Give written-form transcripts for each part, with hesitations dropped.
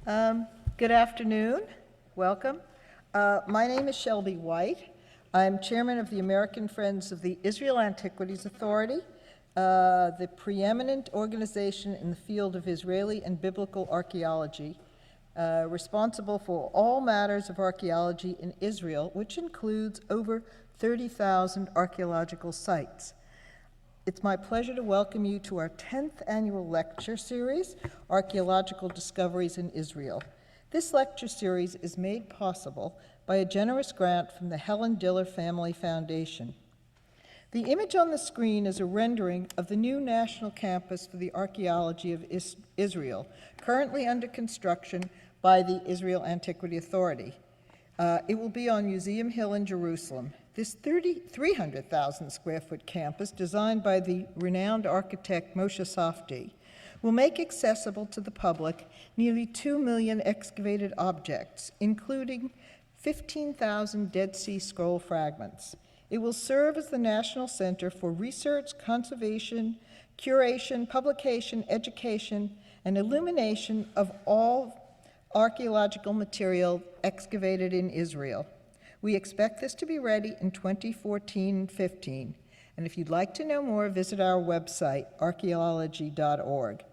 Good afternoon. Welcome. My name is Shelby White. I'm chairman of the American Friends of the Israel Antiquities Authority, the preeminent organization in the field of Israeli and biblical archaeology, responsible for all matters of archaeology in Israel, which includes over 30,000 archaeological sites. It's my pleasure to welcome you to our 10th annual lecture series, Archaeological Discoveries in Israel. This lecture series is made possible by a generous grant from the Helen Diller Family Foundation. The image on the screen is a rendering of the new National Campus for the Archaeology of Israel, currently under construction by the Israel Antiquity Authority. It will be on Museum Hill in Jerusalem. This 300,000 square foot campus, designed by the renowned architect Moshe Safdie, will make accessible to the public nearly 2 million excavated objects, including 15,000 Dead Sea Scroll fragments. It will serve as the National Center for Research, Conservation, Curation, Publication, Education, and Illumination of all archaeological material excavated in Israel. We expect this to be ready in 2014 and 15. And if you'd like to know more, visit our website, archaeology.org.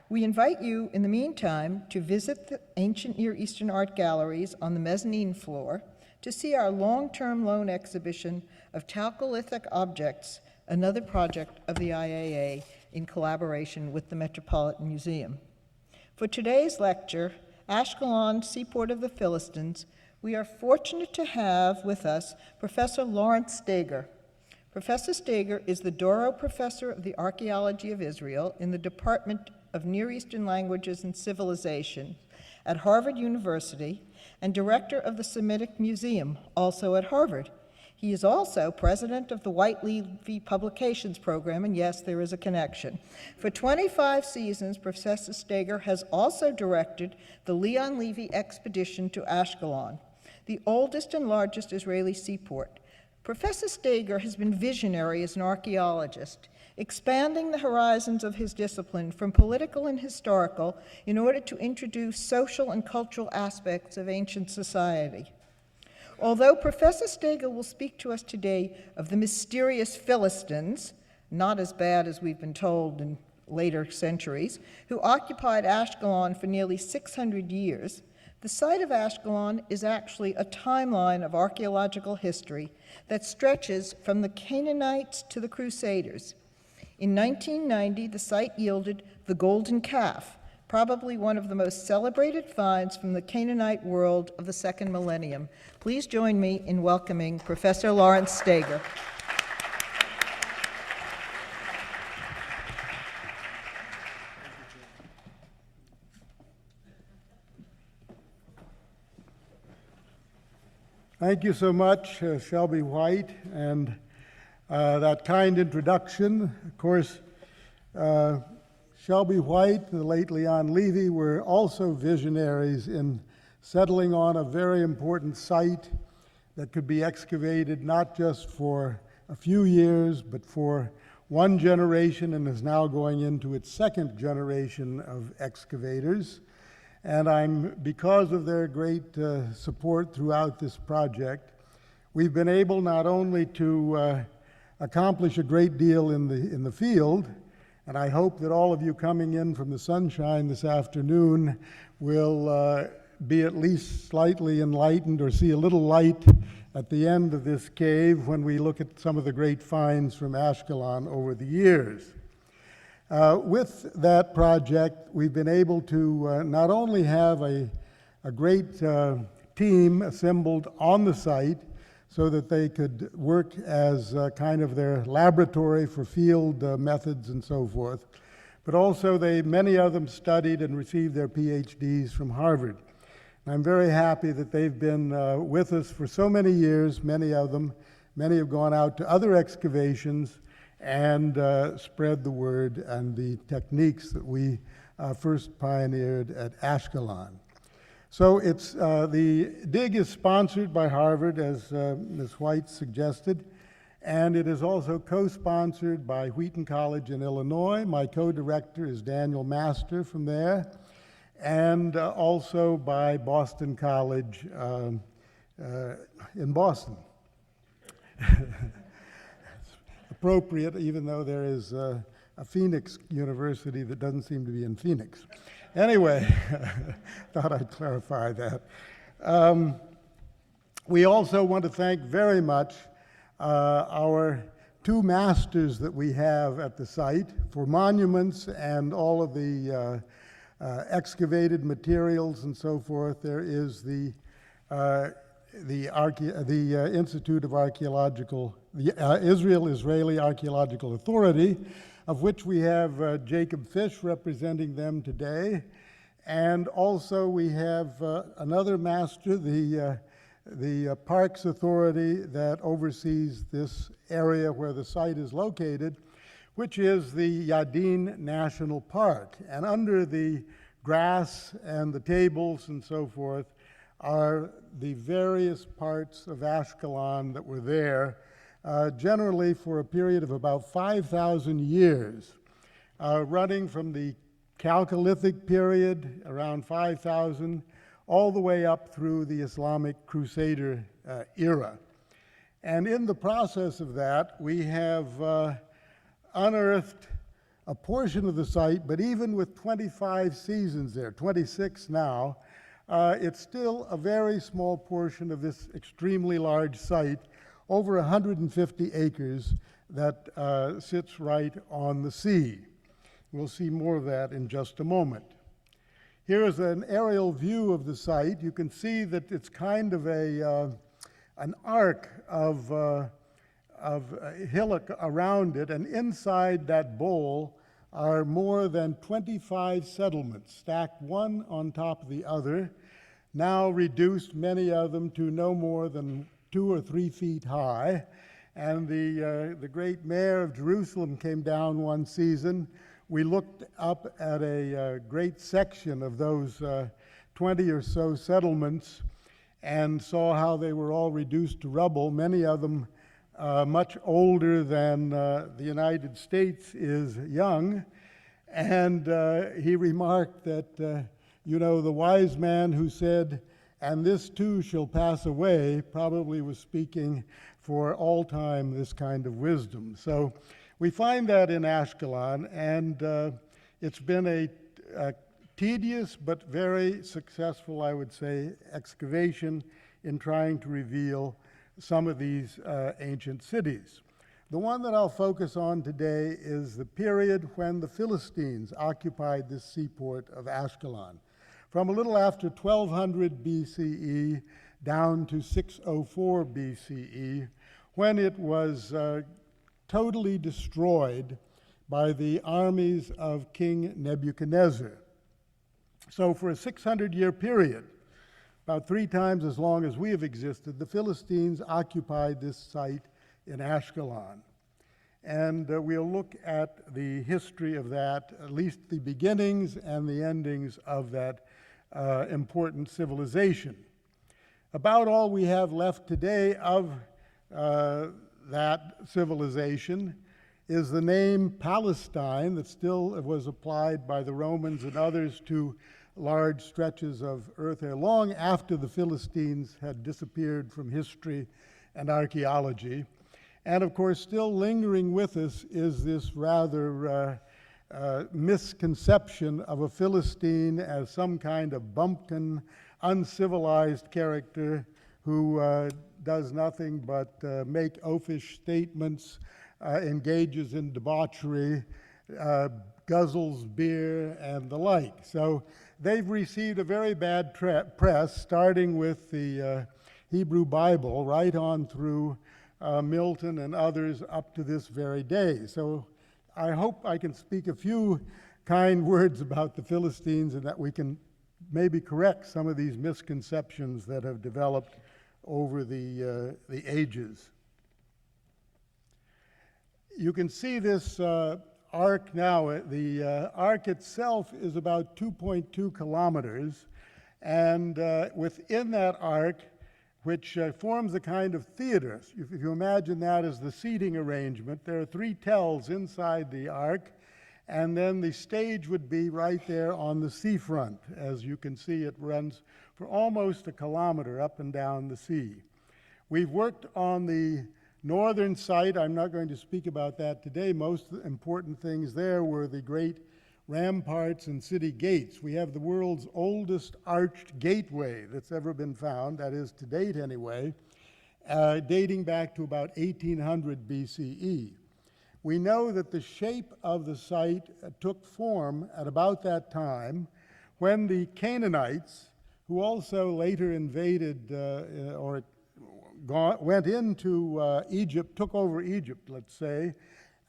We invite you, in the meantime, to visit the ancient Near Eastern art galleries on the mezzanine floor to see our long-term loan exhibition of Chalcolithic objects, another project of the IAA in collaboration with the Metropolitan Museum. For today's lecture, Ashkelon, Seaport of the Philistines, we are fortunate to have with us Professor Lawrence Steger. Professor Steger is the Doro Professor of the Archaeology of Israel in the Department of Near Eastern Languages and Civilization at Harvard University and Director of the Semitic Museum, also at Harvard. He is also president of the White Levy Publications Program, and yes, there is a connection. For 25 seasons, Professor Steger has also directed the Leon Levy expedition to Ashkelon, the oldest and largest Israeli seaport. Professor Steger has been visionary as an archaeologist, expanding the horizons of his discipline from political and historical in order to introduce social and cultural aspects of ancient society. Although Professor Steger will speak to us today of the mysterious Philistines, not as bad as we've been told in later centuries, who occupied Ashkelon for nearly 600 years, the site of Ashkelon is actually a timeline of archaeological history that stretches from the Canaanites to the Crusaders. In 1990, the site yielded the Golden Calf, probably one of the most celebrated finds from the Canaanite world of the second millennium. Please join me in welcoming Professor Lawrence Steger. Thank you so much, Shelby White, and that kind introduction. Of course, Shelby White, the late Leon Levy, were also visionaries in settling on a very important site that could be excavated not just for a few years, but for one generation, and is now going into its second generation of excavators. And because of their great support throughout this project, we've been able not only to accomplish a great deal in the field, and I hope that all of you coming in from the sunshine this afternoon will be at least slightly enlightened or see a little light at the end of this cave when we look at some of the great finds from Ashkelon over the years. With that project, we've been able to not only have a great team assembled on the site so that they could work as kind of their laboratory for field methods and so forth, but also many of them studied and received their PhDs from Harvard. I'm very happy that they've been with us for so many years, many of them. Many have gone out to other excavations and spread the word and the techniques that we first pioneered at Ashkelon. So the dig is sponsored by Harvard, as Ms. White suggested, and it is also co-sponsored by Wheaton College in Illinois. My co-director is Daniel Master from there. and also by Boston College in Boston. Appropriate, even though there is a Phoenix University that doesn't seem to be in Phoenix. Anyway, thought I'd clarify that. We also want to thank very much our two masters that we have at the site for monuments and all of the excavated materials and so forth. There is the Institute of Archaeological, the Israeli Archaeological Authority, of which we have Jacob Fish representing them today. And also we have another master, the Parks Authority that oversees this area where the site is located, which is the Yadin National Park. And under the grass and the tables and so forth are the various parts of Ashkelon that were there, generally for a period of about 5,000 years, running from the Chalcolithic period, around 5,000, all the way up through the Islamic Crusader era. And in the process of that, we have unearthed a portion of the site, but even with 25 seasons there, 26 now, it's still a very small portion of this extremely large site, over 150 acres, that sits right on the sea. We'll see more of that in just a moment. Here is an aerial view of the site. You can see that it's kind of an arc of hillock around it, and inside that bowl are more than 25 settlements, stacked one on top of the other, now reduced, many of them, to no more than 2 or 3 feet high. And the great mayor of Jerusalem came down one season. We looked up at a great section of those 20 or so settlements and saw how they were all reduced to rubble, many of them much older than the United States is young. And he remarked that, the wise man who said, "And this too shall pass away," probably was speaking for all time this kind of wisdom. So we find that in Ashkelon, and it's been a tedious but very successful, I would say, excavation in trying to reveal some of these ancient cities. The one that I'll focus on today is the period when the Philistines occupied this seaport of Ashkelon, from a little after 1200 BCE down to 604 BCE, when it was totally destroyed by the armies of King Nebuchadnezzar. So for a 600-year period, about 3 times as long as we have existed, the Philistines occupied this site in Ashkelon. And we'll look at the history of that, at least the beginnings and the endings of that important civilization. About all we have left today of that civilization is the name Palestine, that still was applied by the Romans and others to large stretches of earth there long after the Philistines had disappeared from history and archaeology. And of course, still lingering with us is this rather misconception of a Philistine as some kind of bumpkin, uncivilized character who does nothing but make oafish statements, engages in debauchery, guzzles beer, and the like. So they've received a very bad press, starting with the Hebrew Bible, right on through Milton and others up to this very day. So I hope I can speak a few kind words about the Philistines and that we can maybe correct some of these misconceptions that have developed over the ages. You can see this arc now. The arc itself is about 2.2 kilometers, and within that arc, which forms a kind of theater. If you imagine that as the seating arrangement, there are 3 tells inside the arc, And then the stage would be right there on the seafront. As you can see, it runs for almost a kilometer up and down the sea. We've worked on the northern site. I'm not going to speak about that today. Most important things there were the great ramparts and city gates. We have the world's oldest arched gateway that's ever been found, that is to date anyway, dating back to about 1800 BCE. We know that the shape of the site took form at about that time when the Canaanites, who also later invaded went into Egypt, took over Egypt, let's say,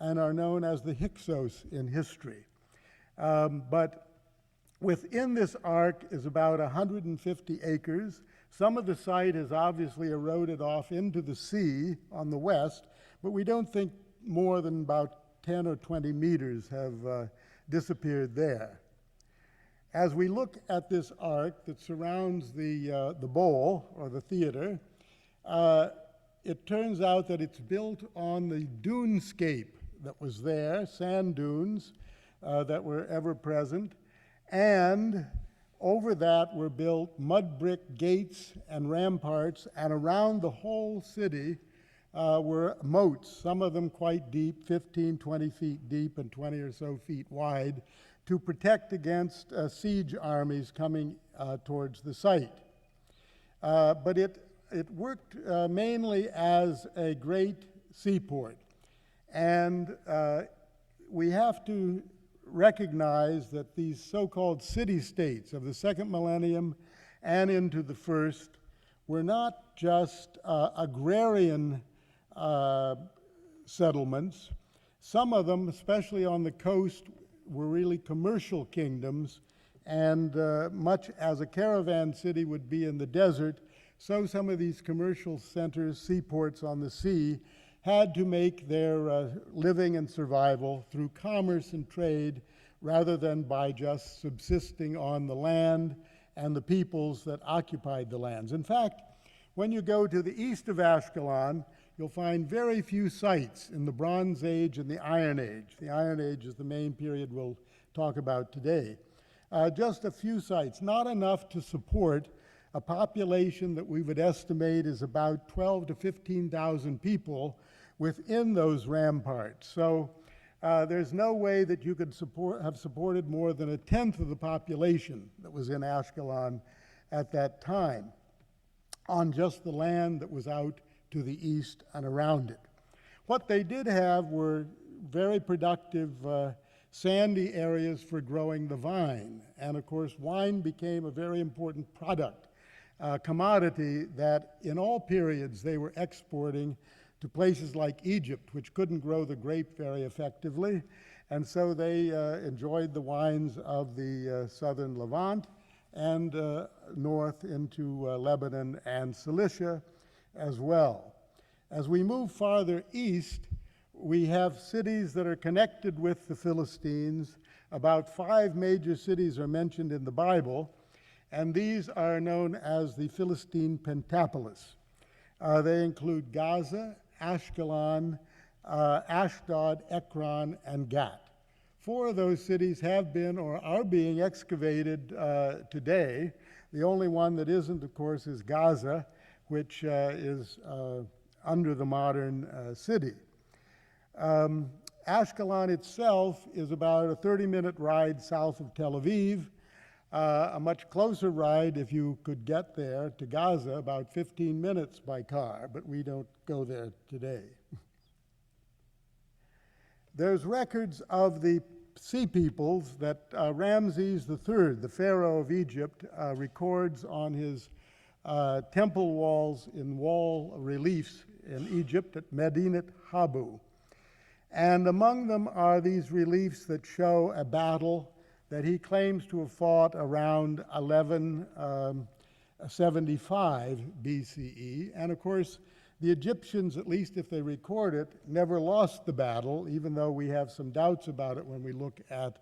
and are known as the Hyksos in history. But within this arc is about 150 acres. Some of the site is obviously eroded off into the sea on the west, but we don't think more than about 10 or 20 meters have disappeared there. As we look at this arc that surrounds the bowl, or the theater, it turns out that it's built on the dunescape that was there, sand dunes that were ever present, and over that were built mud brick gates and ramparts, and around the whole city were moats, some of them quite deep, 15, 20 feet deep and 20 or so feet wide, to protect against siege armies coming towards the site. But it worked mainly as a great seaport. And we have to recognize that these so-called city-states of the second millennium and into the first were not just agrarian settlements. Some of them, especially on the coast, were really commercial kingdoms, and much as a caravan city would be in the desert, so some of these commercial centers, seaports on the sea, had to make their living and survival through commerce and trade rather than by just subsisting on the land and the peoples that occupied the lands. In fact, when you go to the east of Ashkelon, you'll find very few sites in the Bronze Age and the Iron Age. The Iron Age is the main period we'll talk about today. Just a few sites, not enough to support a population that we would estimate is about 12 to 15,000 people within those ramparts. So there's no way that you could have supported more than a tenth of the population that was in Ashkelon at that time on just the land that was out to the east and around it. What they did have were very productive sandy areas for growing the vine. And of course, wine became a very important product, commodity that in all periods they were exporting to places like Egypt, which couldn't grow the grape very effectively. And so they enjoyed the wines of the southern Levant and north into Lebanon and Cilicia as well. As we move farther east, we have cities that are connected with the Philistines. About 5 major cities are mentioned in the Bible, and these are known as the Philistine Pentapolis. They include Gaza, Ashkelon, Ashdod, Ekron, and Gat. 4 of those cities have been or are being excavated today. The only one that isn't, of course, is Gaza, which is under the modern city. Ashkelon itself is about a 30-minute ride south of Tel Aviv, a much closer ride, if you could get there, to Gaza, about 15 minutes by car, but we don't go there today. There's records of the sea peoples that Ramses III, the pharaoh of Egypt, records on his temple walls in wall reliefs in Egypt at Medinet Habu. And among them are these reliefs that show a battle that he claims to have fought around 1175 BCE. And of course, the Egyptians, at least if they record it, never lost the battle, even though we have some doubts about it when we look at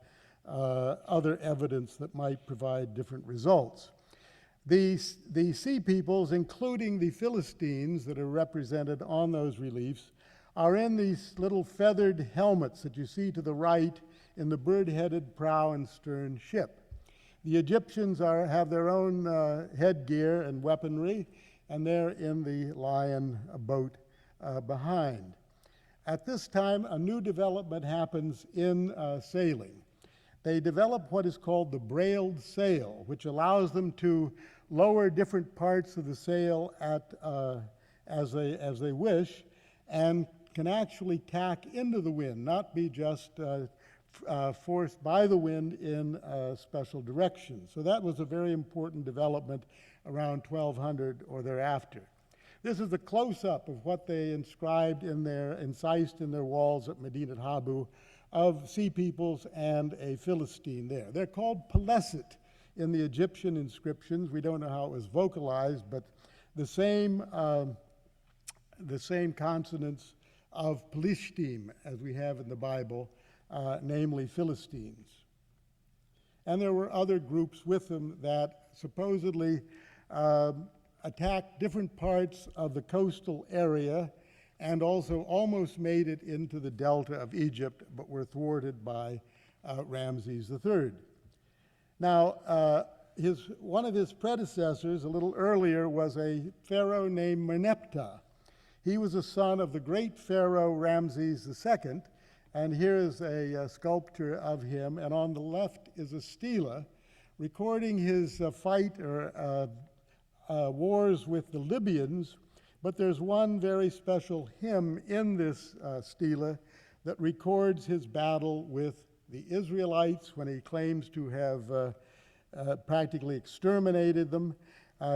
other evidence that might provide different results. The sea peoples, including the Philistines that are represented on those reliefs, are in these little feathered helmets that you see to the right in the bird-headed prow and stern ship. The Egyptians have their own headgear and weaponry, and they're in the lion boat behind. At this time, a new development happens in sailing. They develop what is called the brailed sail, which allows them to lower different parts of the sail as they wish, and can actually tack into the wind, not be just forced by the wind in a special direction. So that was a very important development around 1200 or thereafter. This is a close-up of what they incised in their walls at Medinet Habu of sea peoples and a Philistine there. They're called Peleset in the Egyptian inscriptions. We don't know how it was vocalized, but the same consonants of Plishtim as we have in the Bible, namely Philistines. And there were other groups with them that supposedly attacked different parts of the coastal area and also almost made it into the delta of Egypt, but were thwarted by Ramses III. Now, one of his predecessors, a little earlier, was a pharaoh named Merneptah. He was a son of the great pharaoh Ramses II, and here is a sculpture of him, and on the left is a stela recording his fight or wars with the Libyans, but there's one very special hymn in this stela that records his battle with the Israelites when he claims to have practically exterminated them.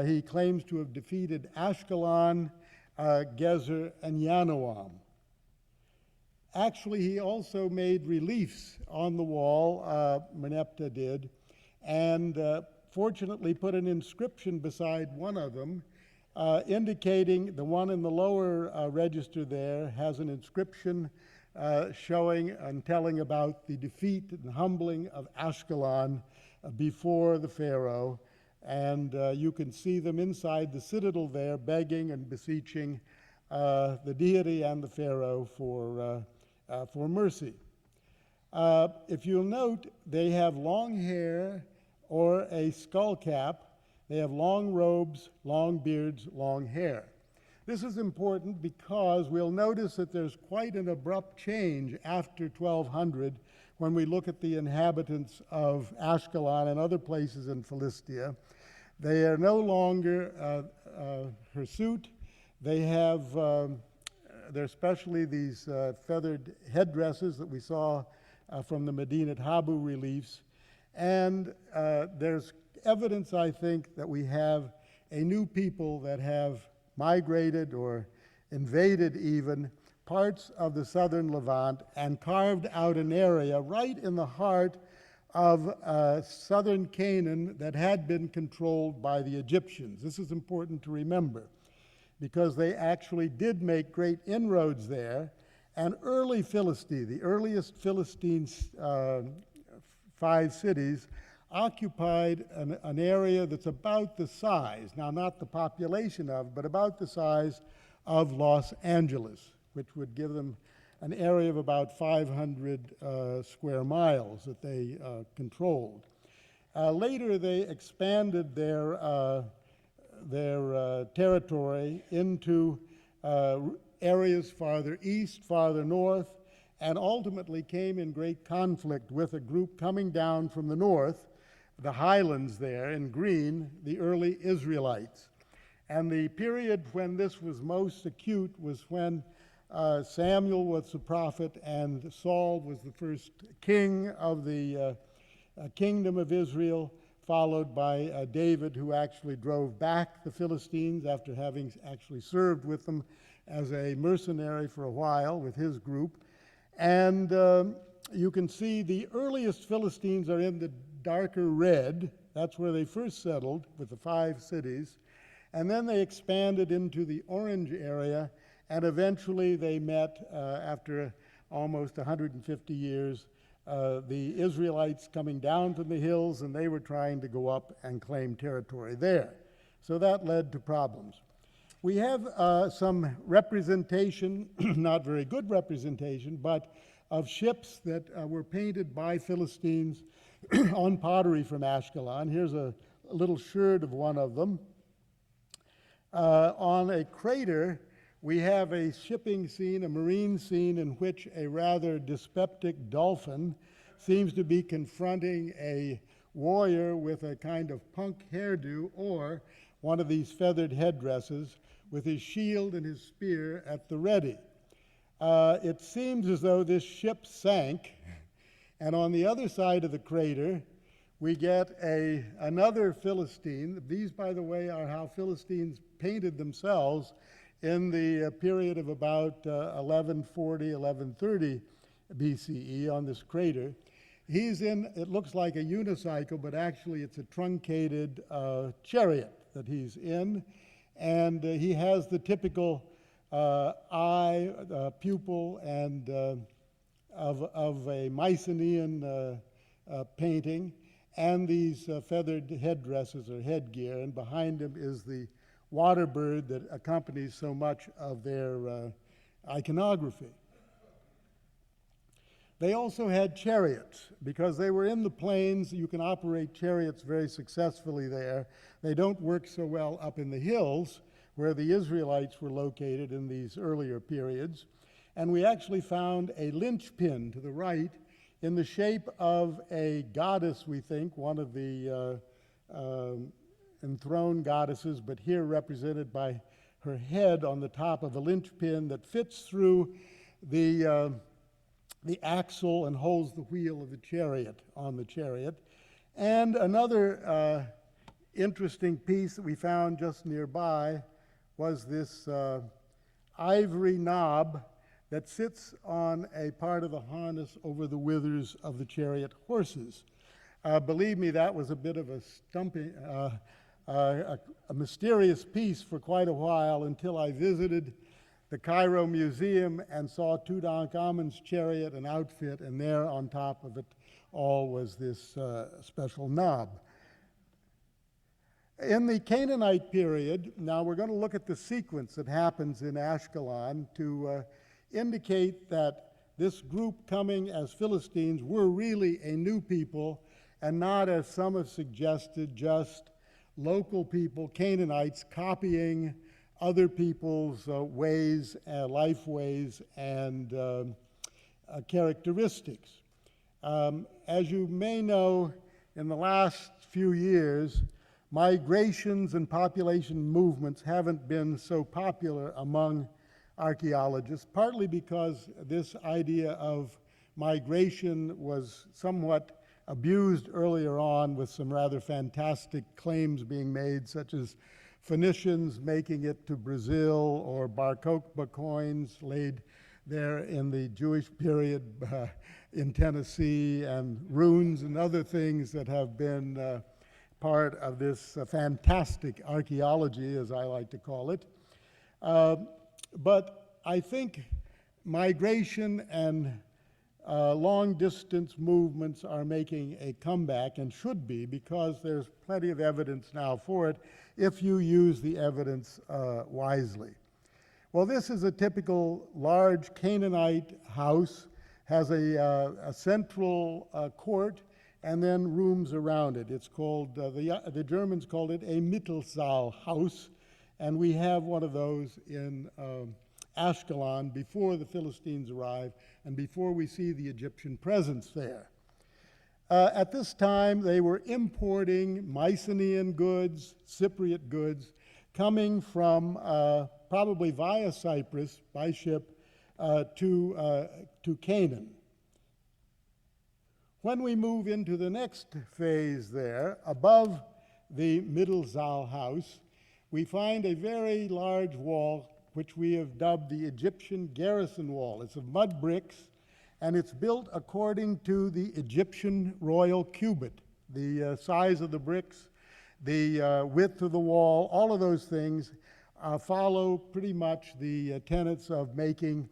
He claims to have defeated Ashkelon, Gezer, and Yanoam. Actually, he also made reliefs on the wall, Merneptah did, and fortunately put an inscription beside one of them, indicating the one in the lower register there has an inscription showing and telling about the defeat and humbling of Ashkelon before the Pharaoh. And you can see them inside the citadel there begging and beseeching the deity and the Pharaoh for mercy. If you'll note, they have long hair or a skull cap. They have long robes, long beards, long hair. This is important because we'll notice that there's quite an abrupt change after 1200 when we look at the inhabitants of Ashkelon and other places in Philistia. They are no longer hirsute. They have, they're especially these feathered headdresses that we saw from the Medinet Habu reliefs. And there's evidence, I think, that we have a new people that have migrated or invaded even parts of the southern Levant and carved out an area right in the heart of southern Canaan that had been controlled by the Egyptians. This is important to remember because they actually did make great inroads there. And early Philistia, the earliest Philistine 5 cities, occupied an area that's about the size, now not the population of, but about the size of Los Angeles, which would give them an area of about 500 square miles that they controlled. Later, they expanded their territory into areas farther east, farther north, and ultimately came in great conflict with a group coming down from the north, the highlands there in green, the early Israelites. And the period when this was most acute was when Samuel was the prophet and Saul was the first king of the kingdom of Israel, followed by David, who actually drove back the Philistines after having actually served with them as a mercenary for a while with his group. And you can see the earliest Philistines are in the darker red. That's where they first settled with the 5 cities. And then they expanded into the orange area, and eventually they met, after almost 150 years, the Israelites coming down from the hills, and they were trying to go up and claim territory there. So that led to problems. We have some representation, not very good representation, but of ships that were painted by Philistines on pottery from Ashkelon. Here's a little sherd of one of them. On a crater, we have a shipping scene, a marine scene, in which a rather dyspeptic dolphin seems to be confronting a warrior with a kind of punk hairdo or one of these feathered headdresses with his shield and his spear at the ready. It seems as though this ship sank, and on the other side of the crater, we get another Philistine. These, by the way, are how Philistines painted themselves in the period of about 1140, 1130 BCE on this crater. He's in, it looks like a unicycle, but actually it's a truncated chariot that he's in, and he has the typical eye, pupil, and of a Mycenaean painting, and these feathered headdresses or headgear, and behind him is the water bird that accompanies so much of their iconography. They also had chariots. Because they were in the plains, you can operate chariots very successfully there. They don't work so well up in the hills, where the Israelites were located in these earlier periods. And we actually found a linchpin to the right in the shape of a goddess, we think, one of the enthroned goddesses, but here represented by her head on the top of a linchpin that fits through the axle and holds the wheel of the chariot on the chariot. And another interesting piece that we found just nearby was this ivory knob that sits on a part of the harness over the withers of the chariot horses. Believe me, that was a bit of a mysterious piece for quite a while until I visited the Cairo Museum and saw Tutankhamun's chariot and outfit, and there on top of it all was this special knob. In the Canaanite period, now we're going to look at the sequence that happens in Ashkelon to indicate that this group coming as Philistines were really a new people and not, as some have suggested, just local people, Canaanites, copying other people's ways, life ways, and characteristics. As you may know, in the last few years, migrations and population movements haven't been so popular among archaeologists, partly because this idea of migration was somewhat abused earlier on with some rather fantastic claims being made, such as Phoenicians making it to Brazil, or Bar Kokhba coins laid there in the Jewish period in Tennessee, and runes and other things that have been part of this fantastic archaeology, as I like to call it. But I think migration and long-distance movements are making a comeback, and should be, because there's plenty of evidence now for it if you use the evidence wisely. Well, this is a typical large Canaanite house, has a central court, and then rooms around it. It's called, the Germans called it a Mittelsaal house, and we have one of those in Ashkelon before the Philistines arrive and before we see the Egyptian presence there. At this time, they were importing Mycenaean goods, Cypriot goods, coming from probably via Cyprus by ship to Canaan. When we move into the next phase there, above the Mittelsaal house, we find a very large wall which we have dubbed the Egyptian garrison wall. It's of mud bricks, and it's built according to the Egyptian royal cubit. The size of the bricks, the width of the wall, all of those things follow pretty much the tenets of making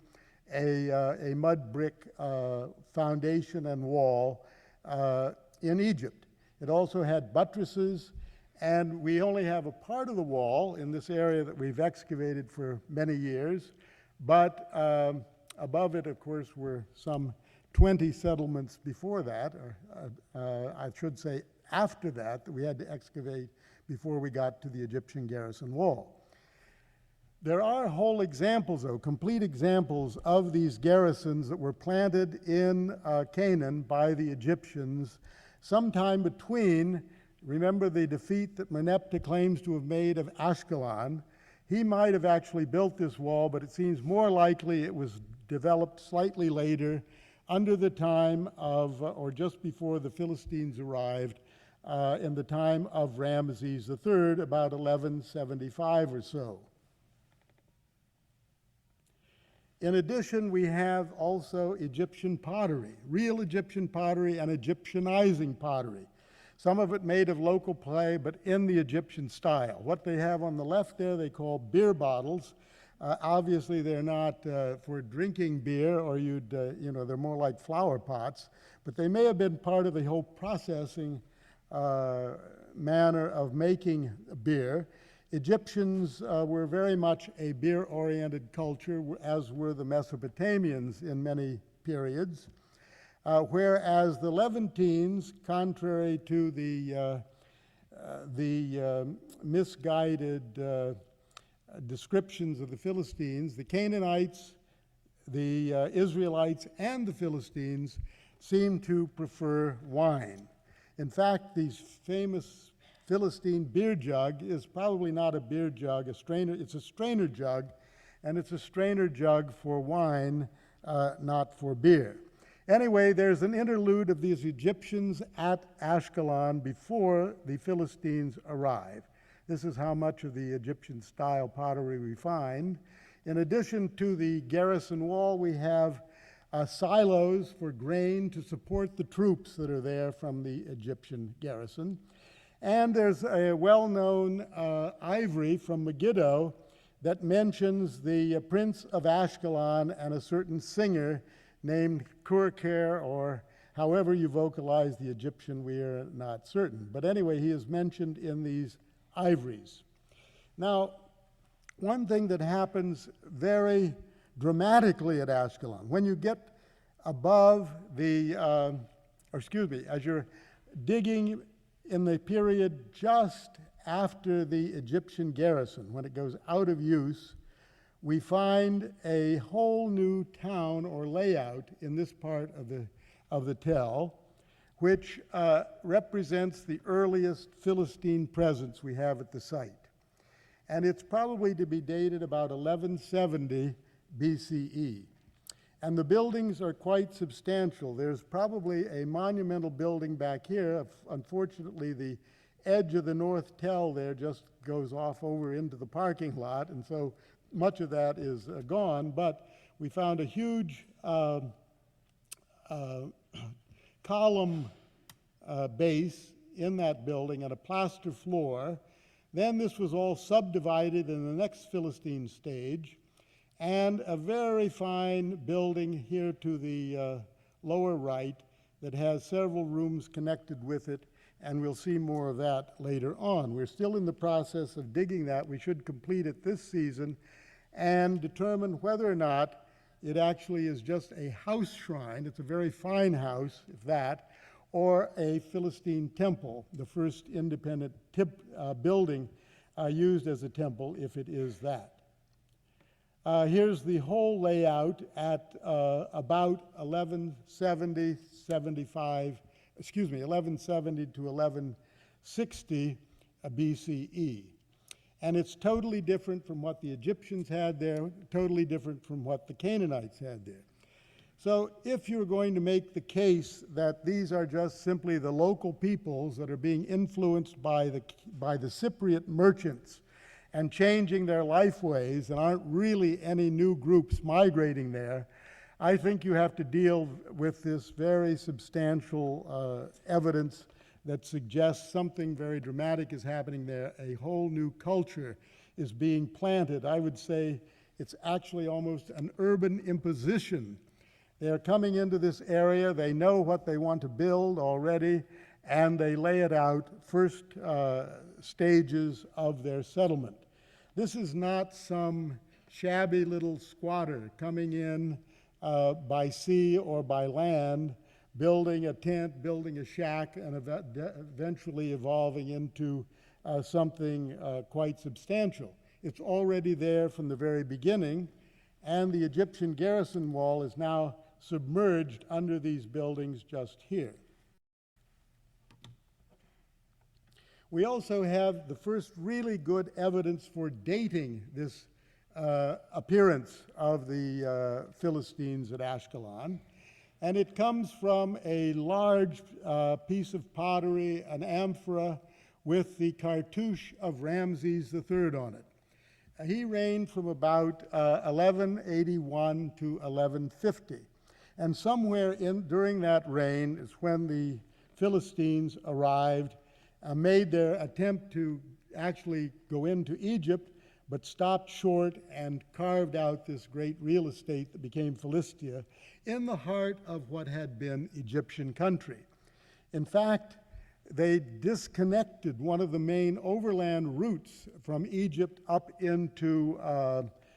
a mud brick foundation and wall in Egypt. It also had buttresses, and we only have a part of the wall in this area that we've excavated for many years, but above it, of course, were some 20 settlements before that, or I should say after that we had to excavate before we got to the Egyptian garrison wall. There are whole examples, though, complete examples of these garrisons that were planted in Canaan by the Egyptians sometime between, remember the defeat that Merneptah claims to have made of Ashkelon. He might have actually built this wall, but it seems more likely it was developed slightly later under the time of, or just before the Philistines arrived, in the time of Ramses III, about 1175 or so. In addition, we have also Egyptian pottery, real Egyptian pottery and Egyptianizing pottery. Some of it made of local clay, but in the Egyptian style. What they have on the left there, they call beer bottles. Obviously, they're not for drinking beer, or they're more like flower pots, but they may have been part of the whole processing manner of making beer. Egyptians were very much a beer-oriented culture, as were the Mesopotamians in many periods, whereas the Levantines, contrary to the misguided descriptions of the Philistines, the Canaanites, the Israelites, and the Philistines seem to prefer wine. In fact, these famous Philistine beer jug is probably not a beer jug, it's a strainer jug, and it's a strainer jug for wine, not for beer. Anyway, there's an interlude of these Egyptians at Ashkelon before the Philistines arrive. This is how much of the Egyptian-style pottery we find. In addition to the garrison wall, we have silos for grain to support the troops that are there from the Egyptian garrison. And there's a well-known ivory from Megiddo that mentions the prince of Ashkelon and a certain singer named Kurker, or however you vocalize the Egyptian, we are not certain. But anyway, he is mentioned in these ivories. Now, one thing that happens very dramatically at Ashkelon, when you get above as you're digging in the period just after the Egyptian garrison, when it goes out of use, we find a whole new town or layout in this part of the tell, which represents the earliest Philistine presence we have at the site. And it's probably to be dated about 1170 BCE. And the buildings are quite substantial. There's probably a monumental building back here. Unfortunately, the edge of the north tell there just goes off over into the parking lot, and so much of that is gone. But we found a huge column base in that building and a plaster floor. Then this was all subdivided in the next Philistine stage, and a very fine building here to the lower right that has several rooms connected with it, and we'll see more of that later on. We're still in the process of digging that. We should complete it this season and determine whether or not it actually is just a house shrine. It's a very fine house, if that, or a Philistine temple, the first independent building used as a temple, if it is that. Here's the whole layout at about 1170 to 1160 BCE. And it's totally different from what the Egyptians had there, totally different from what the Canaanites had there. So if you're going to make the case that these are just simply the local peoples that are being influenced by the Cypriot merchants and changing their life ways and aren't really any new groups migrating there, I think you have to deal with this very substantial evidence that suggests something very dramatic is happening there. A whole new culture is being planted. I would say it's actually almost an urban imposition. They're coming into this area, they know what they want to build already, and they lay it out, first stages of their settlement. This is not some shabby little squatter coming in by sea or by land, building a tent, building a shack, and eventually evolving into something quite substantial. It's already there from the very beginning, and the Egyptian garrison wall is now submerged under these buildings just here. We also have the first really good evidence for dating this appearance of the Philistines at Ashkelon. And it comes from a large piece of pottery, an amphora, with the cartouche of Ramses III on it. He reigned from about 1181 to 1150. And somewhere during that reign is when the Philistines arrived, made their attempt to actually go into Egypt, but stopped short and carved out this great real estate that became Philistia in the heart of what had been Egyptian country. In fact, they disconnected one of the main overland routes from Egypt up into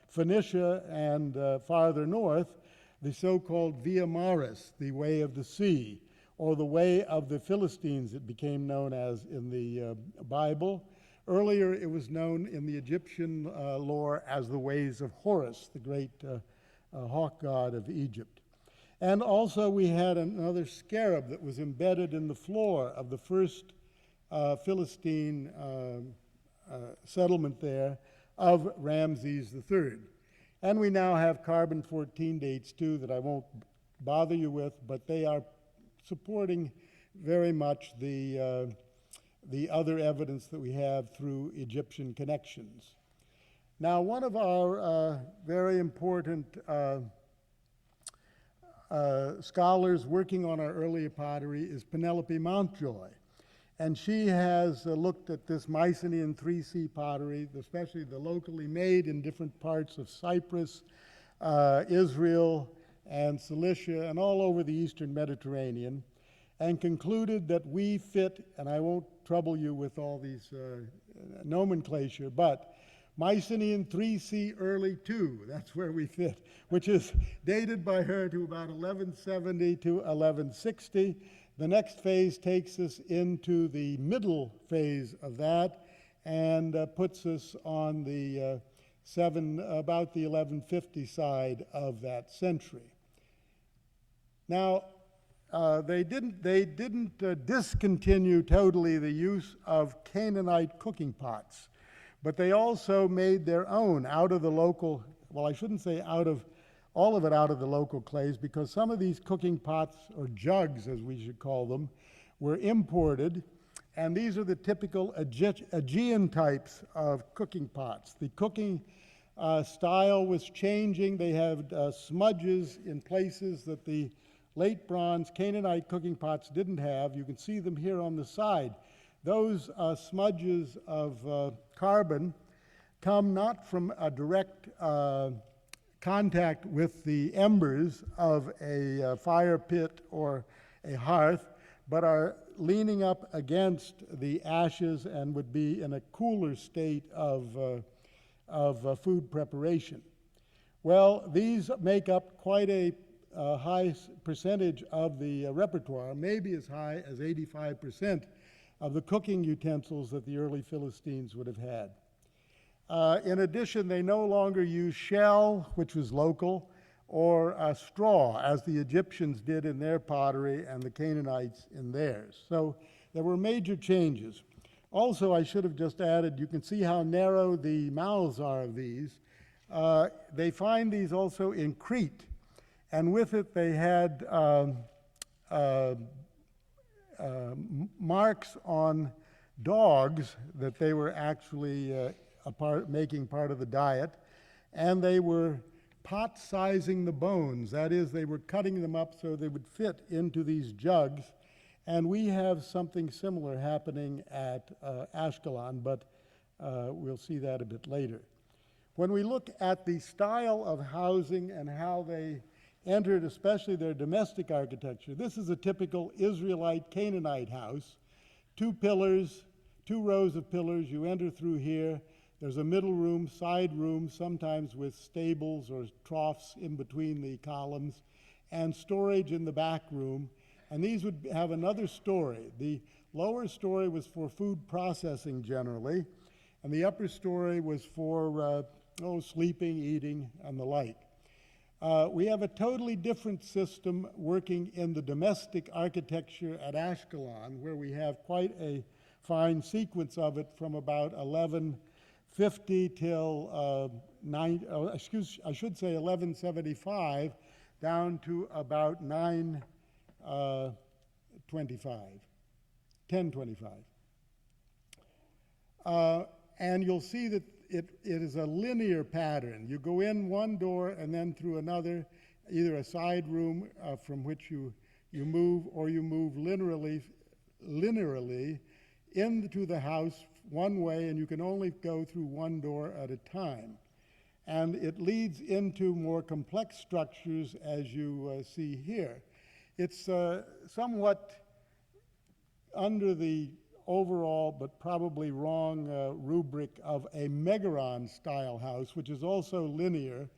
Phoenicia and farther north, the so-called Via Maris, the way of the sea, or the way of the Philistines, it became known as in the Bible. Earlier, it was known in the Egyptian lore as the ways of Horus, the great hawk god of Egypt. And also we had another scarab that was embedded in the floor of the first Philistine settlement there of Ramses III. And we now have carbon-14 dates too that I won't bother you with, but they are supporting very much the other evidence that we have through Egyptian connections. Now, one of our very important scholars working on our earlier pottery is Penelope Mountjoy. And she has looked at this Mycenaean 3C pottery, especially the locally made in different parts of Cyprus, Israel, and Cilicia, and all over the Eastern Mediterranean, and concluded that we fit, and I won't trouble you with all these nomenclature, but Mycenaean 3C early 2, that's where we fit, which is dated by her to about 1170 to 1160. The next phase takes us into the middle phase of that and puts us on the about the 1150 side of that century. Now, they didn't discontinue totally the use of Canaanite cooking pots, but they also made their own out of the local, well, I shouldn't say all of it out of the local clays, because some of these cooking pots, or jugs as we should call them, were imported, and these are the typical Aegean types of cooking pots. The cooking style was changing. They had smudges in places that the late bronze Canaanite cooking pots didn't have. You can see them here on the side. Those smudges of carbon come not from a direct contact with the embers of a fire pit or a hearth, but are leaning up against the ashes and would be in a cooler state of food preparation. Well, these make up quite a high percentage of the repertoire, maybe as high as 85% of the cooking utensils that the early Philistines would have had. In addition, they no longer use shell, which was local, or straw, as the Egyptians did in their pottery and the Canaanites in theirs. So there were major changes. Also, I should have just added, you can see how narrow the mouths are of these. They find these also in Crete, and with it they had marks on dogs that they were actually making part of the diet, and they were pot-sizing the bones. That is, they were cutting them up so they would fit into these jugs, and we have something similar happening at Ashkelon, but we'll see that a bit later. When we look at the style of housing and how they entered, especially their domestic architecture, this is a typical Israelite Canaanite house. 2 pillars, 2 rows of pillars. You enter through here. There's a middle room, side room, sometimes with stables or troughs in between the columns, and storage in the back room. And these would have another story. The lower story was for food processing generally, and the upper story was for sleeping, eating, and the like. We have a totally different system working in the domestic architecture at Ashkelon, where we have quite a fine sequence of it from about 1150 till 1175 down to about 1025. And you'll see that it is a linear pattern. You go in one door and then through another, either a side room from which you move, or you move linearly into the house one way, and you can only go through one door at a time. And it leads into more complex structures, as you see here. It's somewhat under the overall, but probably wrong rubric of a Megaron-style house, which is also linear,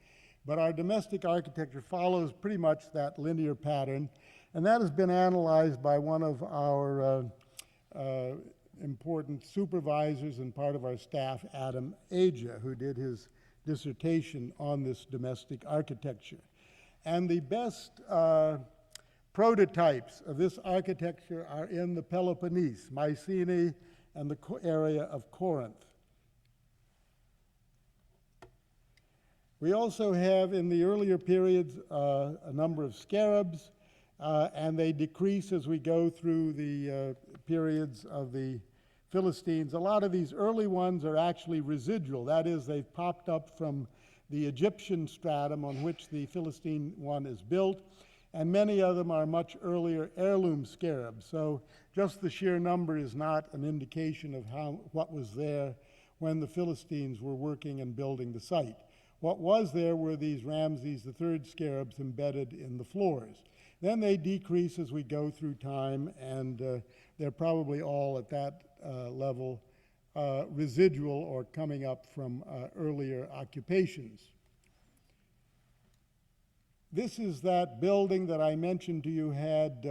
but our domestic architecture follows pretty much that linear pattern, and that has been analyzed by one of our important supervisors and part of our staff, Adam Aja, who did his dissertation on this domestic architecture. And the best prototypes of this architecture are in the Peloponnese, Mycenae, and the area of Corinth. We also have, in the earlier periods, a number of scarabs, and they decrease as we go through the periods of the Philistines. A lot of these early ones are actually residual. That is, they've popped up from the Egyptian stratum on which the Philistine one is built, and many of them are much earlier heirloom scarabs. So just the sheer number is not an indication of what was there when the Philistines were working and building the site. What was there were these Ramses III scarabs embedded in the floors. Then they decrease as we go through time, and they're probably all at that level residual or coming up from earlier occupations. This is that building that I mentioned to you had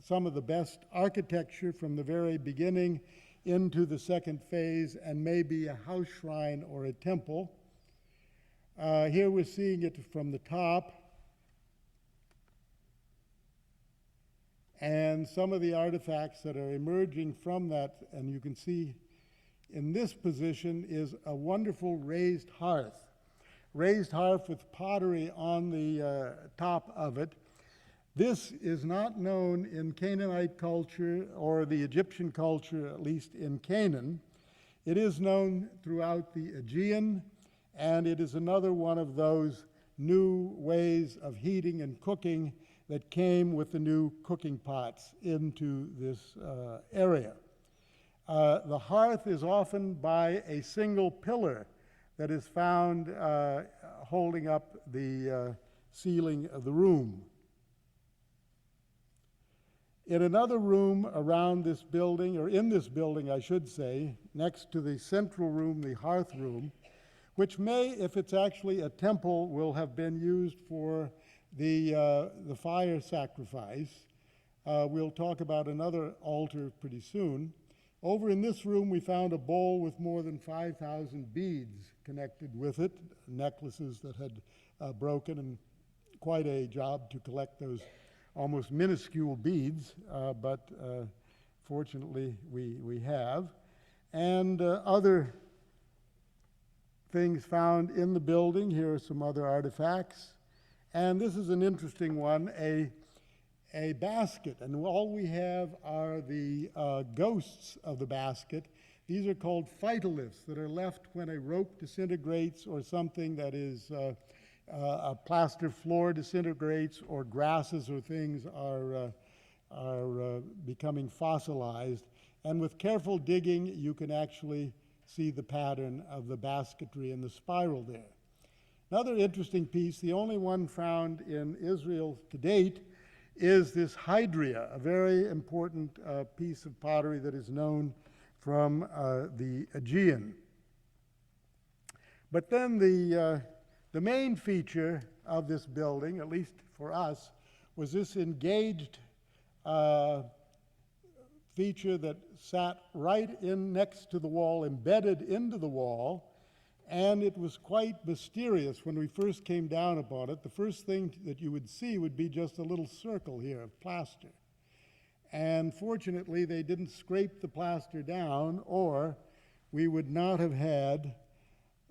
some of the best architecture from the very beginning into the second phase, and maybe a house shrine or a temple. Here we're seeing it from the top, and some of the artifacts that are emerging from that, and you can see in this position is a wonderful raised hearth with pottery on the top of it. This is not known in Canaanite culture or the Egyptian culture, at least in Canaan. It is known throughout the Aegean, and it is another one of those new ways of heating and cooking that came with the new cooking pots into this area. The hearth is often by a single pillar that is found holding up the ceiling of the room. In another room around this building, or in this building, I should say, next to the central room, the hearth room, which may, if it's actually a temple, will have been used for the fire sacrifice. We'll talk about another altar pretty soon. Over in this room, we found a bowl with more than 5,000 beads connected with it, necklaces that had broken, and quite a job to collect those almost minuscule beads, but fortunately we have. And other things found in the building. Here are some other artifacts. And this is an interesting one, a basket, and all we have are the ghosts of the basket. These are called phytoliths that are left when a rope disintegrates, or something that is a plaster floor disintegrates, or grasses or things are becoming fossilized. And with careful digging, you can actually see the pattern of the basketry and the spiral there. Another interesting piece, the only one found in Israel to date, is this hydria, a very important piece of pottery that is known from the Aegean. But then the main feature of this building, at least for us, was this engaged feature that sat right in next to the wall, embedded into the wall, and it was quite mysterious when we first came down upon it. The first thing that you would see would be just a little circle here of plaster. And fortunately, they didn't scrape the plaster down, or we would not have had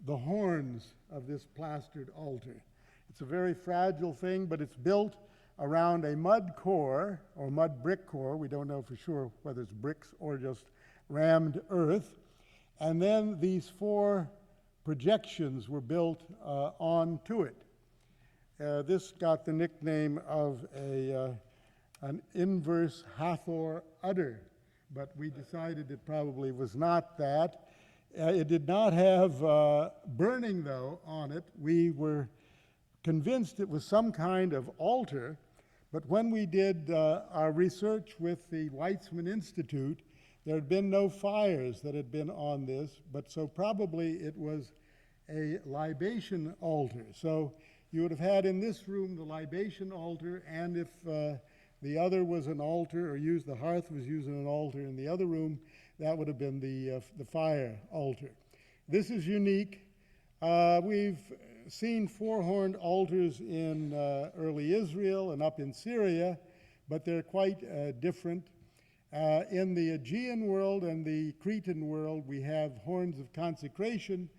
the horns of this plastered altar. It's a very fragile thing, but it's built around a mud core, or mud brick core. We don't know for sure whether it's bricks or just rammed earth. And then these 4 projections were built onto it. This got the nickname of an inverse Hathor udder, but we decided it probably was not that. It did not have burning, though, on it. We were convinced it was some kind of altar, but when we did our research with the Weizmann Institute, there had been no fires that had been on this, but so probably it was a libation altar. So you would have had in this room the libation altar, and if the other was an altar, or the hearth was used in an altar in the other room, that would have been the fire altar. This is unique. We've seen 4-horned altars in early Israel and up in Syria, but they're quite different. In the Aegean world and the Cretan world, we have horns of consecration,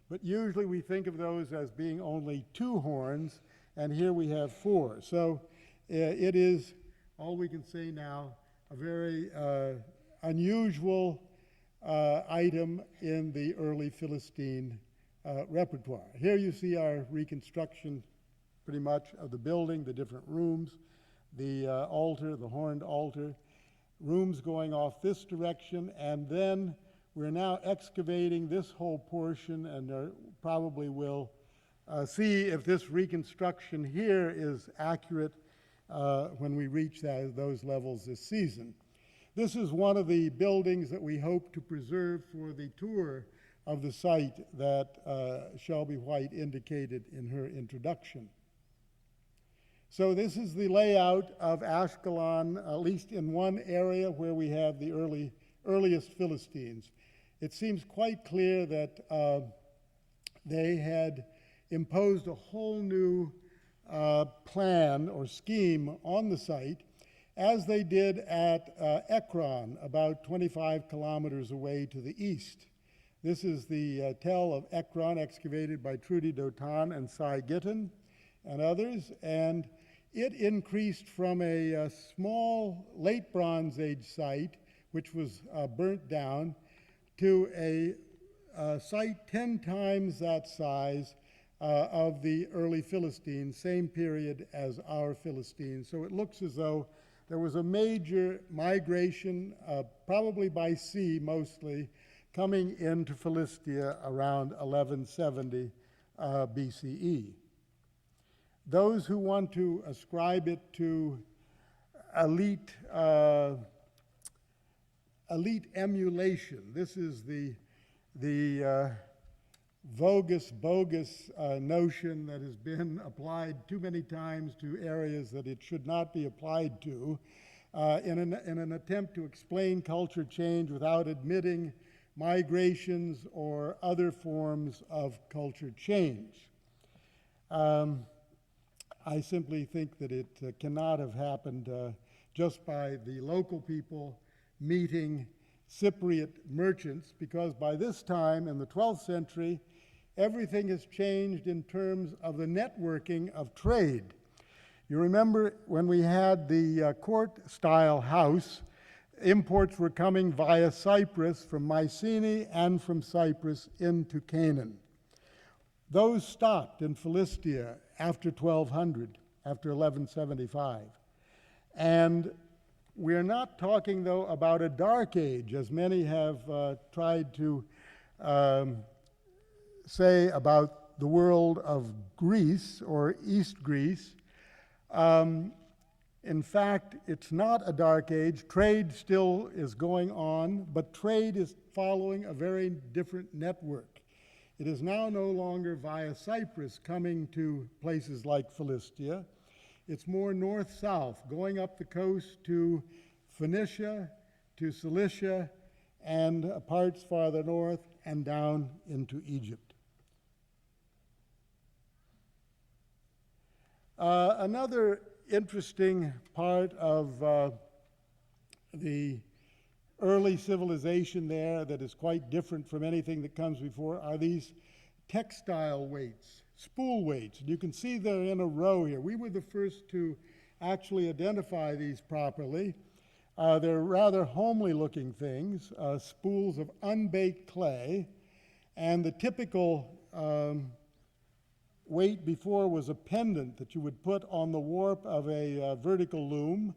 but usually we think of those as being only 2 horns, and here we have 4. So it is, all we can say now, a very unusual item in the early Philistine repertoire. Here you see our reconstruction pretty much of the building, the different rooms, the altar, the horned altar, rooms going off this direction, and then we're now excavating this whole portion, and probably will see if this reconstruction here is accurate when we reach those levels this season. This is one of the buildings that we hope to preserve for the tour of the site that Shelby White indicated in her introduction. So this is the layout of Ashkelon, at least in one area where we have the earliest Philistines. It seems quite clear that they had imposed a whole new plan or scheme on the site, as they did at Ekron, about 25 kilometers away to the east. This is the tell of Ekron, excavated by Trudy Dotan and Cy Gittin and others, and it increased from a small late Bronze Age site, which was burnt down, to a site 10 times that size of the early Philistines, same period as our Philistines. So it looks as though there was a major migration, probably by sea mostly, coming into Philistia around 1170 BCE. Those who want to ascribe it to elite emulation, this is the bogus notion that has been applied too many times to areas that it should not be applied to, in an attempt to explain culture change without admitting migrations or other forms of culture change. I simply think that it cannot have happened just by the local people meeting Cypriot merchants, because by this time in the 12th century, everything has changed in terms of the networking of trade. You remember when we had the court-style house, imports were coming via Cyprus from Mycenae and from Cyprus into Canaan. Those stopped in Philistia after 1200, after 1175. And we're not talking, though, about a dark age, as many have tried to say about the world of Greece or East Greece. In fact, it's not a dark age. Trade still is going on, but trade is following a very different network. It is now no longer via Cyprus coming to places like Philistia. It's more north-south, going up the coast to Phoenicia, to Cilicia, and parts farther north and down into Egypt. Another interesting part of the early civilization there that is quite different from anything that comes before are these textile weights, spool weights. And you can see they're in a row here. We were the first to actually identify these properly. They're rather homely looking things, spools of unbaked clay, and the typical weight before was a pendant that you would put on the warp of a vertical loom,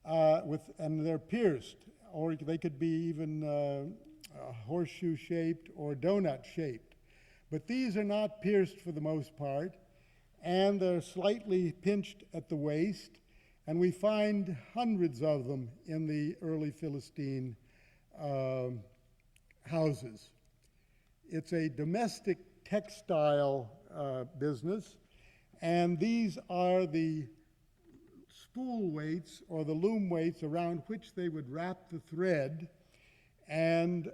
and they're pierced, or they could be even horseshoe-shaped or donut-shaped. But these are not pierced for the most part, and they're slightly pinched at the waist, and we find hundreds of them in the early Philistine houses. It's a domestic textile business, and these are the spool weights or the loom weights around which they would wrap the thread and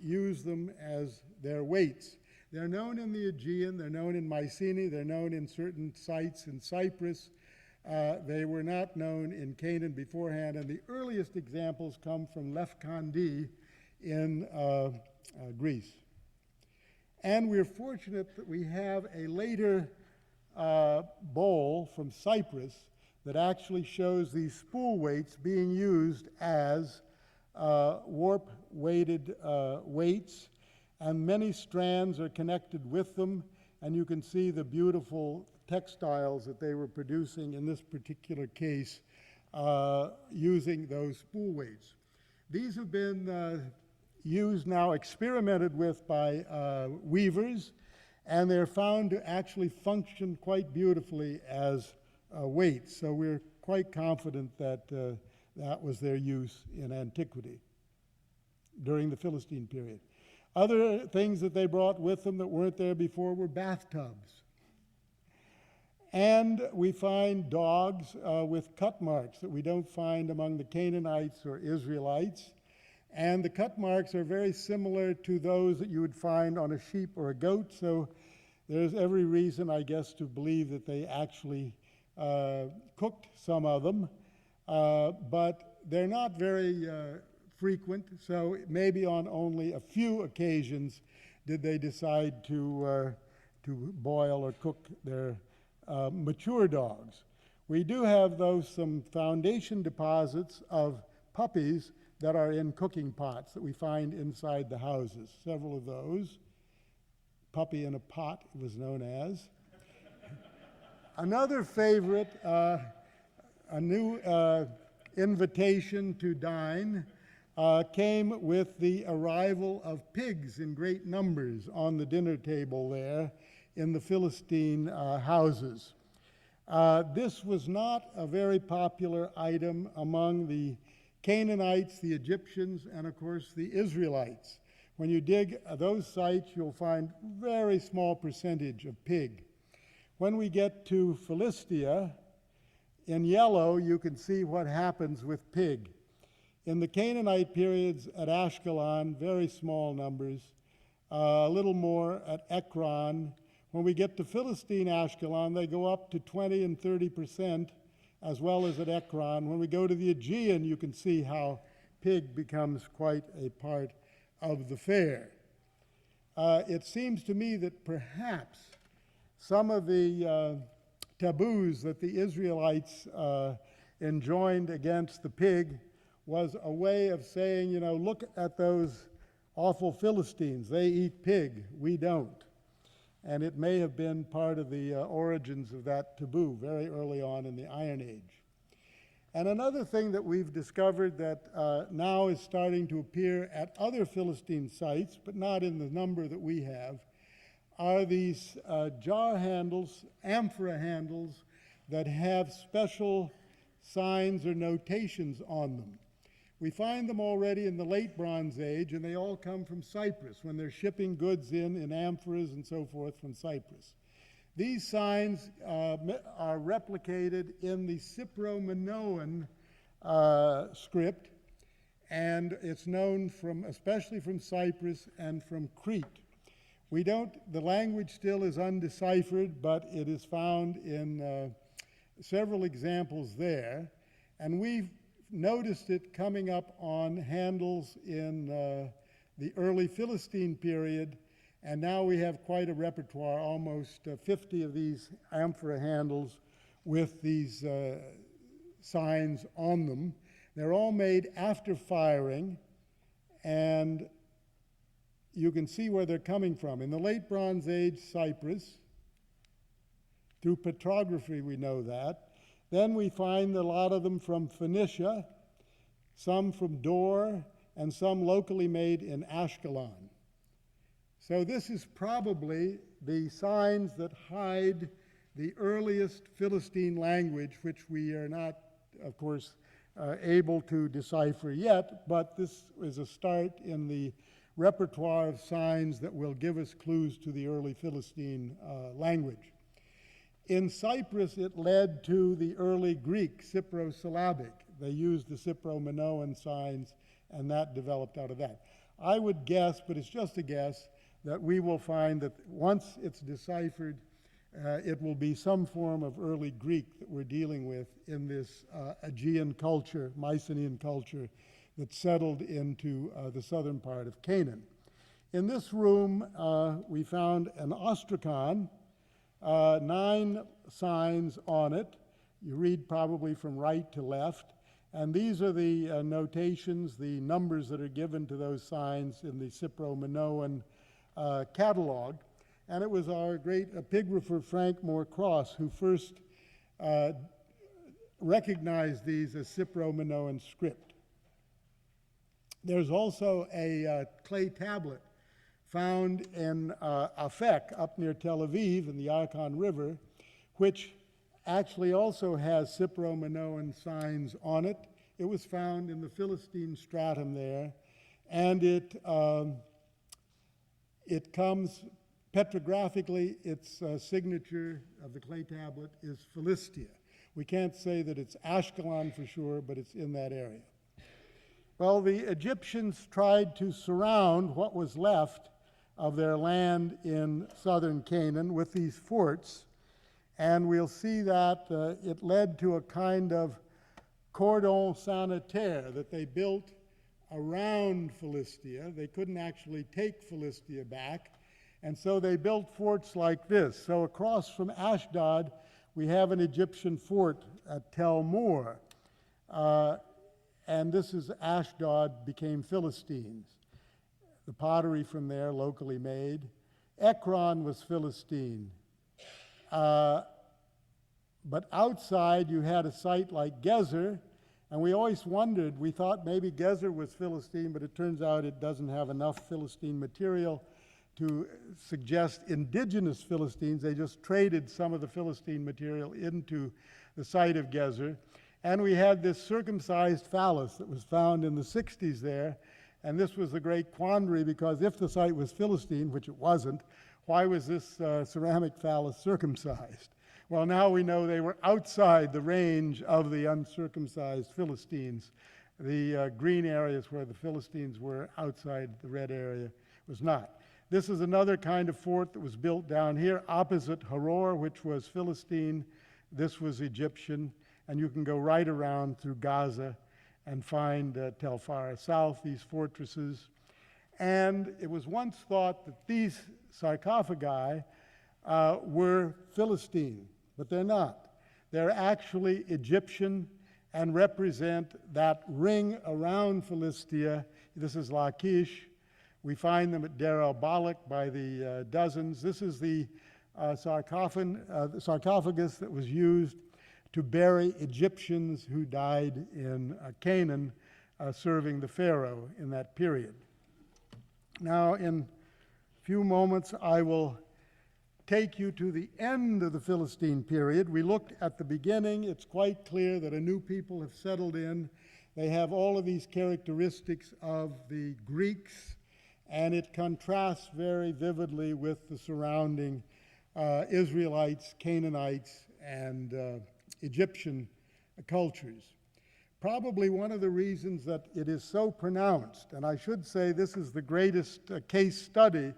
use them as their weights. They're known in the Aegean, they're known in Mycenae, they're known in certain sites in Cyprus. They were not known in Canaan beforehand, and the earliest examples come from Lefkandi in Greece. And we're fortunate that we have a later bowl from Cyprus that actually shows these spool weights being used as warp-weighted weights, and many strands are connected with them, and you can see the beautiful textiles that they were producing in this particular case using those spool weights. These have been used now, experimented with by weavers, and they're found to actually function quite beautifully as weights. So we're quite confident that that was their use in antiquity during the Philistine period. Other things that they brought with them that weren't there before were bathtubs. And we find dogs with cut marks that we don't find among the Canaanites or Israelites. And the cut marks are very similar to those that you would find on a sheep or a goat, so there's every reason, I guess, to believe that they actually cooked some of them, but they're not very frequent, so maybe on only a few occasions did they decide to boil or cook their mature dogs. We do have, though, some foundation deposits of puppies that are in cooking pots that we find inside the houses. Several of those. Puppy in a pot, it was known as. Another favorite, a new invitation to dine came with the arrival of pigs in great numbers on the dinner table there in the Philistine houses. This was not a very popular item among the Canaanites, the Egyptians, and of course the Israelites. When you dig those sites, you'll find very small percentage of pig. When we get to Philistia, in yellow, you can see what happens with pig. In the Canaanite periods at Ashkelon, very small numbers, a little more at Ekron. When we get to Philistine Ashkelon, they go up to 20 and 30%, as well as at Ekron. When we go to the Aegean, you can see how pig becomes quite a part of the fare. It seems to me that perhaps some of the taboos that the Israelites enjoined against the pig was a way of saying, you know, look at those awful Philistines. They eat pig, we don't. And it may have been part of the origins of that taboo very early on in the Iron Age. And another thing that we've discovered that now is starting to appear at other Philistine sites, but not in the number that we have, are these jar handles, amphora handles, that have special signs or notations on them. We find them already in the late Bronze Age, and they all come from Cyprus, when they're shipping goods in amphoras and so forth from Cyprus. These signs are replicated in the Cypro-Minoan script, and it's known especially from Cyprus and from Crete. The language still is undeciphered, but it is found in several examples there, and we've noticed it coming up on handles in the early Philistine period, and now we have quite a repertoire, almost 50 of these amphora handles with these signs on them. They're all made after firing, and you can see where they're coming from. In the late Bronze Age, Cyprus. Through petrography, we know that. Then we find a lot of them from Phoenicia, some from Dor, and some locally made in Ashkelon. So this is probably the signs that hide the earliest Philistine language, which we are not, of course, able to decipher yet, but this is a start in the repertoire of signs that will give us clues to the early Philistine language. In Cyprus, it led to the early Greek, Cypro-syllabic. They used the Cypro-Minoan signs, and that developed out of that. I would guess, but it's just a guess, that we will find that once it's deciphered, it will be some form of early Greek that we're dealing with in this Aegean culture, Mycenaean culture, that settled into the southern part of Canaan. In this room, we found an ostrakon, 9 signs on it. You read probably from right to left. And these are the notations, the numbers that are given to those signs in the Cypro-Minoan catalog. And it was our great epigrapher, Frank Moore Cross, who first recognized these as Cypro-Minoan script. There's also a clay tablet found in Afek, up near Tel Aviv in the Archaeology River, which actually also has Cypro-Minoan signs on it. It was found in the Philistine stratum there, and it comes petrographically, its signature of the clay tablet is Philistia. We can't say that it's Ashkelon for sure, but it's in that area. Well, the Egyptians tried to surround what was left of their land in southern Canaan with these forts, and we'll see that it led to a kind of cordon sanitaire that they built around Philistia. They couldn't actually take Philistia back, and so they built forts like this. So across from Ashdod, we have an Egyptian fort at Tel Mor, and this is Ashdod became Philistines. The pottery from there, locally made. Ekron was Philistine. But outside, you had a site like Gezer, and we always wondered, we thought maybe Gezer was Philistine, but it turns out it doesn't have enough Philistine material to suggest indigenous Philistines. They just traded some of the Philistine material into the site of Gezer. And we had this circumcised phallus that was found in the 60s there. And this was the great quandary, because if the site was Philistine, which it wasn't, why was this ceramic phallus circumcised? Well, now we know they were outside the range of the uncircumcised Philistines. The green areas where the Philistines were, outside the red area was not. This is another kind of fort that was built down here opposite Haror, which was Philistine. This was Egyptian. And you can go right around through Gaza and find Tel Far south, these fortresses. And it was once thought that these sarcophagi were Philistine, but they're not. They're actually Egyptian and represent that ring around Philistia. This is Lachish. We find them at Deir el-Balak by the dozens. This is the sarcophagus that was used to bury Egyptians who died in Canaan serving the Pharaoh in that period. Now, in a few moments, I will take you to the end of the Philistine period. We looked at the beginning. It's quite clear that a new people have settled in, They have all of these characteristics of the Greeks, and it contrasts very vividly with the surrounding Israelites, Canaanites, and Egyptian cultures. Probably one of the reasons that it is so pronounced, and I should say this is the greatest case study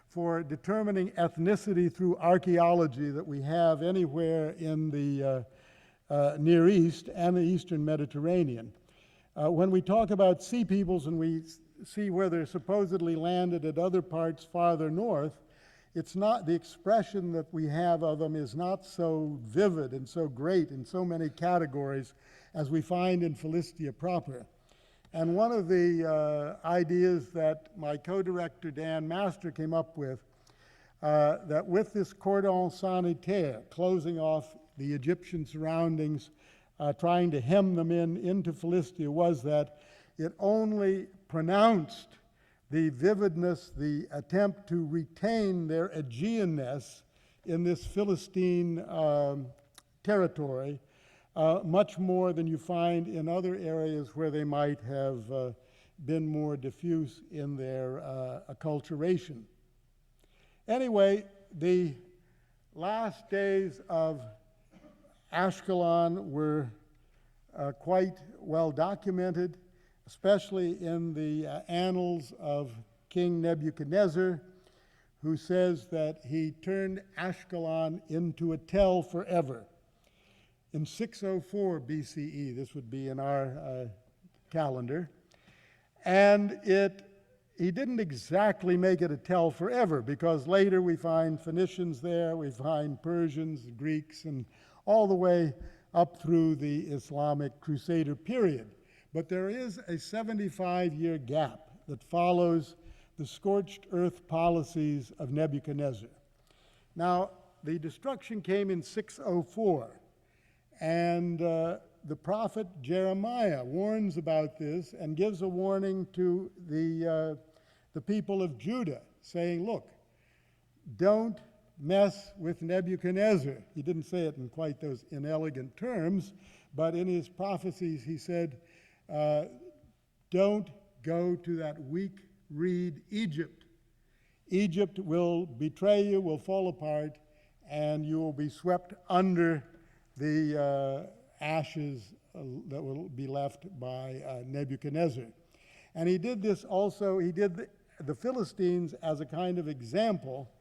for determining ethnicity through archaeology that we have anywhere in the Near East and the Eastern Mediterranean. When we talk about sea peoples and we see where they're supposedly landed at other parts farther north, it's not, the expression that we have of them is not so vivid and so great in so many categories as we find in Philistia proper. And one of the ideas that my co-director Dan Master came up with, that with this cordon sanitaire, closing off the Egyptian surroundings, trying to hem them into Philistia, was that it only pronounced the vividness, the attempt to retain their Aegeanness in this Philistine territory, much more than you find in other areas where they might have been more diffuse in their acculturation. Anyway, the last days of Ashkelon were quite well documented, especially in the annals of King Nebuchadnezzar, who says that he turned Ashkelon into a tell forever. In 604 BCE, this would be in our calendar, and he didn't exactly make it a tell forever, because later we find Phoenicians there, we find Persians, Greeks, and all the way up through the Islamic Crusader period. But there is a 75-year gap that follows the scorched earth policies of Nebuchadnezzar. Now, the destruction came in 604, and the prophet Jeremiah warns about this and gives a warning to the people of Judah, saying, look, don't mess with Nebuchadnezzar. He didn't say it in quite those inelegant terms, but in his prophecies he said, don't go to that weak reed Egypt. Egypt will betray you, will fall apart, and you will be swept under the ashes that will be left by Nebuchadnezzar. And he did this also, he did the Philistines as a kind of example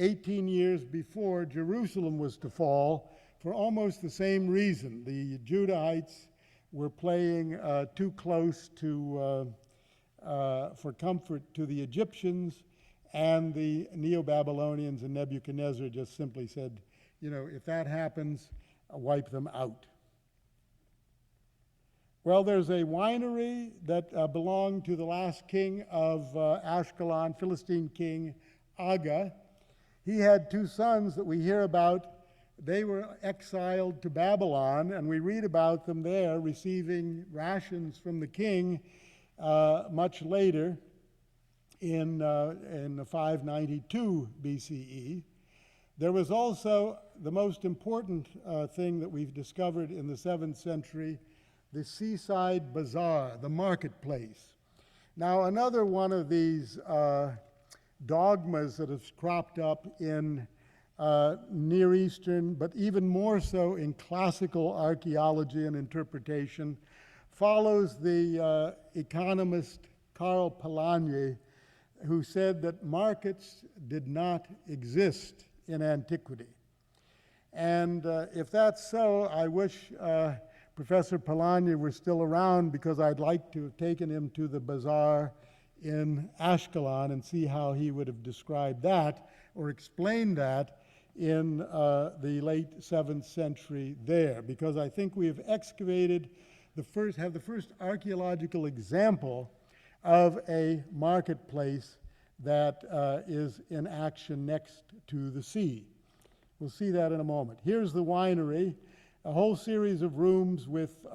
18 years before Jerusalem was to fall for almost the same reason. The Judahites were playing too close to, for comfort to the Egyptians, and the Neo-Babylonians and Nebuchadnezzar just simply said, you know, if that happens, wipe them out. Well, there's a winery that belonged to the last king of Ashkelon, Philistine king Aga. He had two sons that we hear about. They were exiled to Babylon, and we read about them there receiving rations from the king much later in 592 BCE. There was also the most important thing that we've discovered in the 7th century, the seaside bazaar, the marketplace. Now, another one of these dogmas that has cropped up in Near Eastern, but even more so in classical archaeology and interpretation, follows the economist Karl Polanyi, who said that markets did not exist in antiquity. And if that's so, I wish Professor Polanyi were still around, because I'd like to have taken him to the bazaar in Ashkelon and see how he would have described that or explained that in the late 7th century there, because I think we have excavated the first archaeological example of a marketplace that is in action next to the sea. We'll see that in a moment. Here's the winery, a whole series of rooms with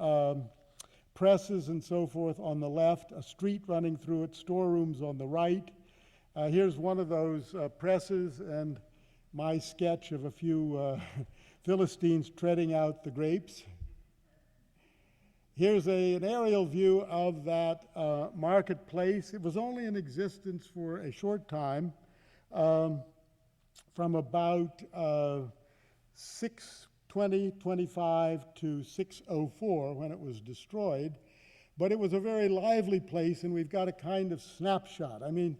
presses and so forth on the left, a street running through it, storerooms on the right. Here's one of those presses and my sketch of a few Philistines treading out the grapes. Here's an aerial view of that marketplace. It was only in existence for a short time, from about 625 to 604 when it was destroyed. But it was a very lively place, and we've got a kind of snapshot. I mean,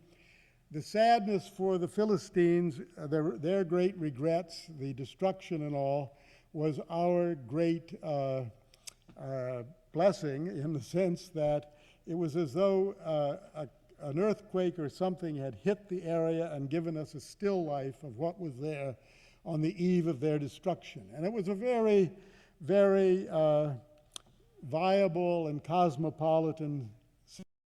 the sadness for the Philistines, their great regrets, the destruction and all, was our great blessing, in the sense that it was as though an earthquake or something had hit the area and given us a still life of what was there on the eve of their destruction. And it was a very, very viable and cosmopolitan